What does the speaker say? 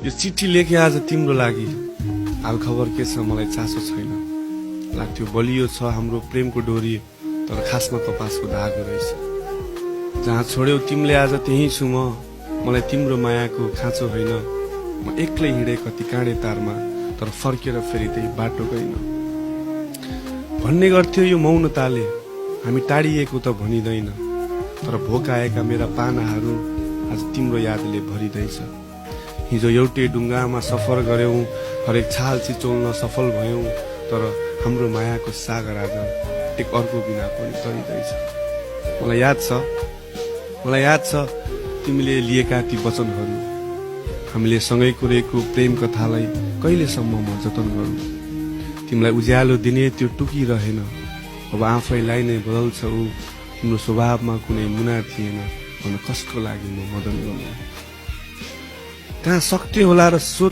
यो चिठी लेखे आज तिम्रो लागि हाल खबर के छ मलाई चासो छैन। लाग्थ्यो बलियो छ हाम्रो प्रेमको डोरी, तर खासमा कपासको धागो रहेछ। जहाँ छोड्यौ तिमीले आज त्यही छु म, मलाई तिम्रो मायाको खाँचो होइन। म एक्लै हिँडे कति काँडे तारमा, तर फर्केर फेरि त्यही बाटो गइन। भन्ने गर्थ्यो यो मौनताले हामी टाढिएको त भनिँदैन, तर भोकाएका मेरा पानाहरू आज तिम्रो यादले भरिँदैछ। हिजो एउटै ढुङ्गामा सफर गर्यौं, हरेक छाल चिचोल्न सफल भयौं, तर हाम्रो मायाको सागर आज एक अर्को बिना पनि तरिँदैछ। मलाई याद छ तिमीले लिएका ती वचनहरू, हामीले सँगै कुरेको प्रेम कथालाई कहिलेसम्म म जतन गरौँ। तिमीलाई उज्यालो दिने त्यो टुकिरहेन, अब आफैलाई नै बदल्छ ऊ। तिम्रो स्वभावमा कुनै मुना थिएन, भन्न कसको लागि म मदन गर्नु। कहाँ सक्थ्यो होला र सोध